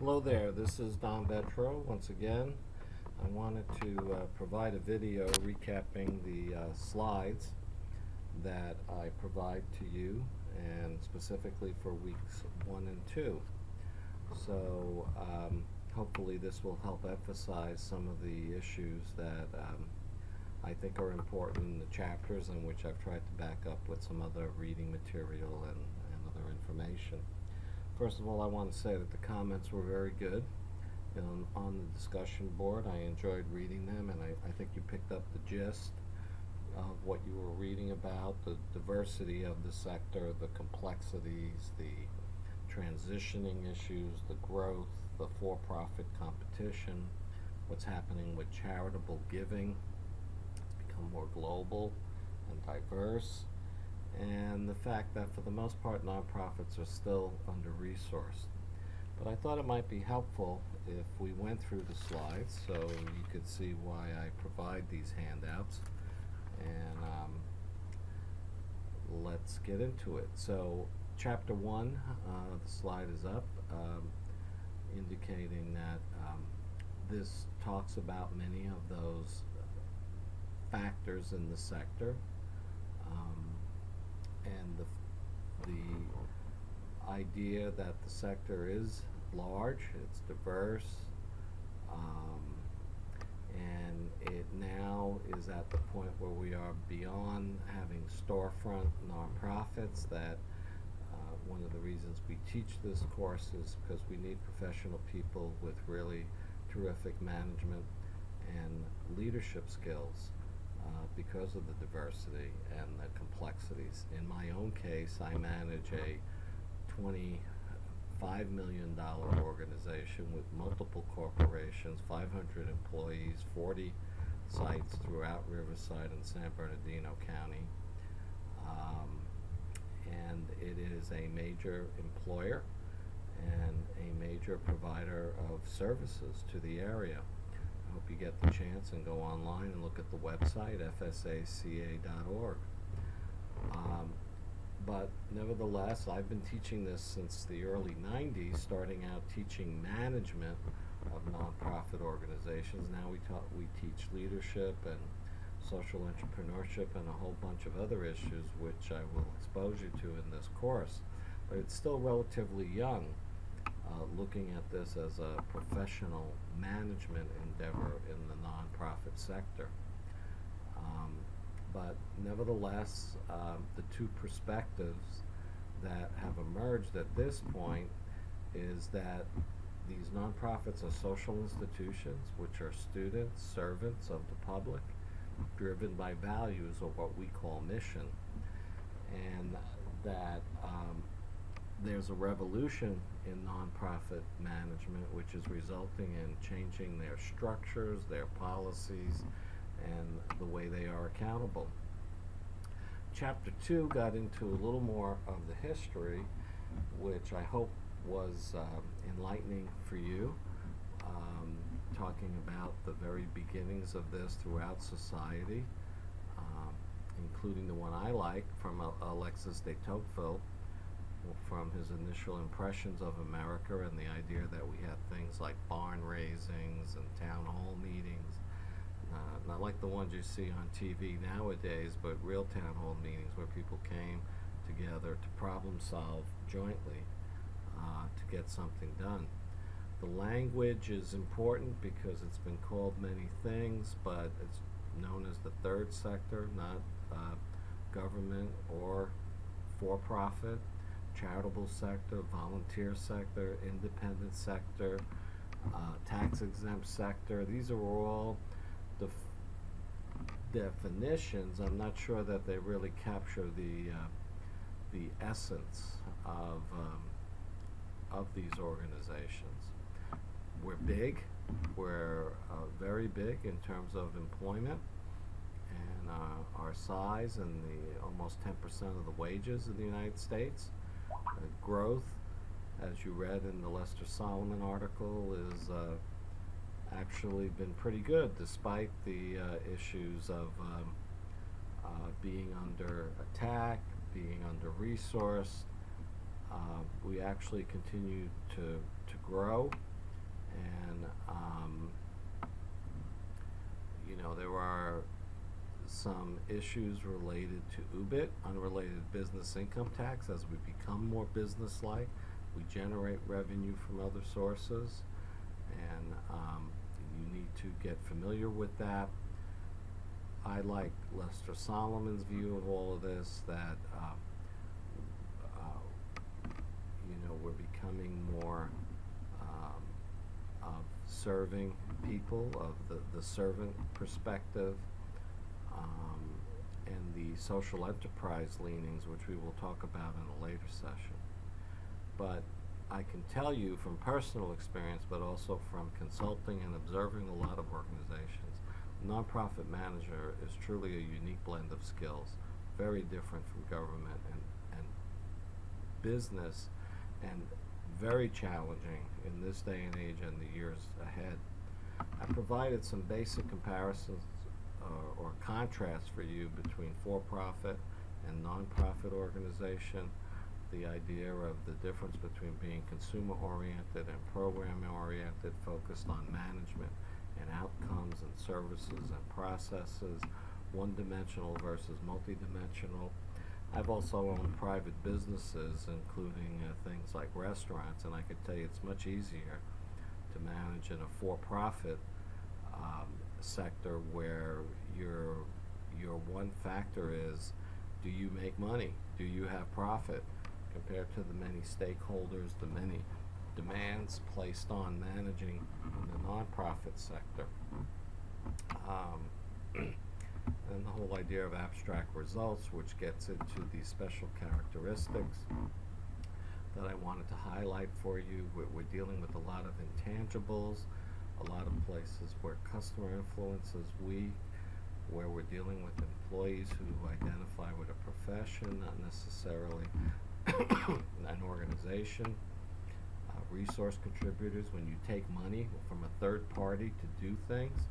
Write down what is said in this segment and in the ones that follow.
Hello there, this is Don Vetro once again. I wanted to provide a video recapping the slides that I provide to you, and specifically for weeks 1 and 2. So hopefully this will help emphasize some of the issues that I think are important in the chapters, and which I've tried to back up with some other reading material and other information. First of all, I want to say that the comments were very good on the discussion board. I enjoyed reading them, and I think you picked up the gist of what you were reading about, the diversity of the sector, the complexities, the transitioning issues, the growth, the for-profit competition, what's happening with charitable giving. It's become more global and diverse, and the fact that for the most part nonprofits are still under-resourced. But I thought it might be helpful if we went through the slides so you could see why I provide these handouts, and let's get into it. So chapter 1, the slide is up, indicating that this talks about many of those factors in the sector, and the idea that the sector is large, it's diverse, and it now is at the point where we are beyond having storefront nonprofits. That one of the reasons we teach this course is because we need professional people with really terrific management and leadership skills, because of the diversity and the complexities. In my own case, I manage a $25 million organization with multiple corporations, 500 employees, 40 sites throughout Riverside and San Bernardino County. And it is a major employer and a major provider of services to the area. I hope you get the chance and go online and look at the website, fsaca.org. But nevertheless, I've been teaching this since the early 90s, starting out teaching management of nonprofit organizations. Now we teach leadership and social entrepreneurship and a whole bunch of other issues, which I will expose you to in this course. But it's still relatively young, looking at this as a professional management endeavor in the nonprofit sector. But nevertheless, the two perspectives that have emerged at this point is that these nonprofits are social institutions, which are students, servants of the public, driven by values, or what we call mission, and that there's a revolution in nonprofit management which is resulting in changing their structures, their policies, and the way they are accountable. Chapter 2 got into a little more of the history, which I hope was enlightening for you, talking about the very beginnings of this throughout society, including the one I like from Alexis de Tocqueville, from his initial impressions of America, and the idea that we had things like barn raisings and town hall meetings, not like the ones you see on TV nowadays, but real town hall meetings where people came together to problem solve jointly, to get something done. The language is important because it's been called many things, but it's known as the third sector, not government or for-profit, charitable sector, volunteer sector, independent sector, tax-exempt sector. These are all definitions. I'm not sure that they really capture the essence of these organizations. We're big. We're very big in terms of employment, and our size, and the almost 10% of the wages in the United States. Growth, as you read in the Lester Solomon article, is actually been pretty good, despite the issues of being under attack, being under-resourced. We actually continue to grow And there are some issues related to UBIT, unrelated business income tax. As we become more business-like, we generate revenue from other sources, and you need to get familiar with that. I like Lester Solomon's view of all of this, that we're becoming more of serving people, of the servant perspective, and the social enterprise leanings, which we will talk about in a later session. But I can tell you from personal experience, but also from consulting and observing a lot of organizations, nonprofit manager is truly a unique blend of skills, very different from government and business, and very challenging in this day and age and the years ahead. I provided some basic comparisons or contrasts for you between for-profit and nonprofit organization, the idea of the difference between being consumer-oriented and program-oriented, focused on management and outcomes and services and processes, one-dimensional versus multi-dimensional. I've also owned private businesses, including things like restaurants, and I could tell you it's much easier to manage in a for-profit sector where your one factor is, do you make money? Do you have profit? Compared to the many stakeholders, the many demands placed on managing in the nonprofit sector. And the whole idea of abstract results, which gets into these special characteristics that I wanted to highlight for you. We're dealing with a lot of intangibles, a lot of places where customer influence is weak, where we're dealing with employees who identify with a profession, not necessarily an organization. Resource contributors, when you take money from a third party to do things,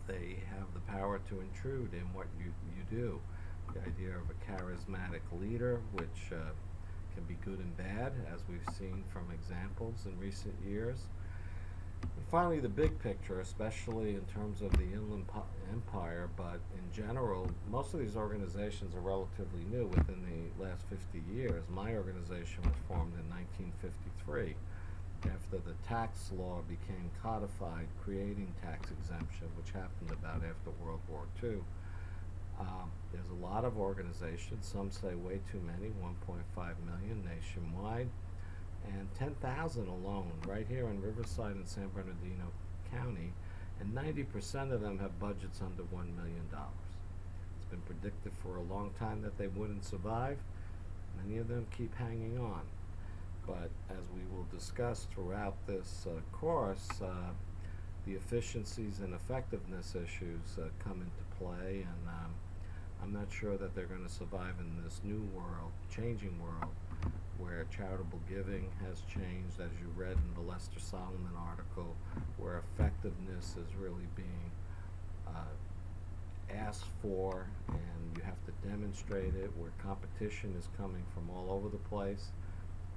they have the power to intrude in what you do. The idea of a charismatic leader, which can be good and bad, as we've seen from examples in recent years. And finally, the big picture, especially in terms of the Inland Empire, but in general, most of these organizations are relatively new within the last 50 years. My organization was formed in 1953 after the tax law became codified, creating tax exemption, which happened about after World War II. There's a lot of organizations, some say way too many, 1.5 million nationwide, and 10,000 alone right here in Riverside and San Bernardino County, and 90% of them have budgets under $1 million. It's been predicted for a long time that they wouldn't survive. Many of them keep hanging on. But as we will discuss throughout this course, the efficiencies and effectiveness issues come into play, and I'm not sure that they're going to survive in this new world, changing world, where charitable giving has changed, as you read in the Lester Solomon article, where effectiveness is really being asked for, and you have to demonstrate it, where competition is coming from all over the place,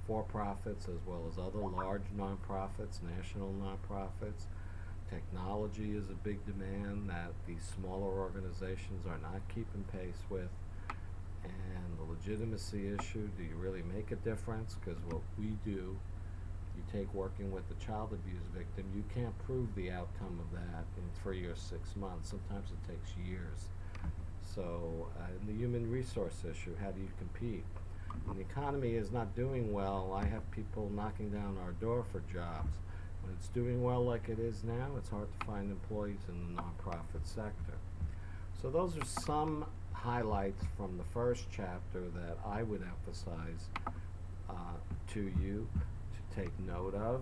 for-profits as well as other large nonprofits, national nonprofits. Technology is a big demand that these smaller organizations are not keeping pace with. And the legitimacy issue, do you really make a difference? Because what we do, you take working with a child abuse victim, you can't prove the outcome of that in 3 or 6 months. Sometimes it takes years. So in the human resource issue, how do you compete? When the economy is not doing well, I have people knocking down our door for jobs. When it's doing well like it is now, it's hard to find employees in the nonprofit sector. So those are some highlights from the first chapter that I would emphasize to you to take note of.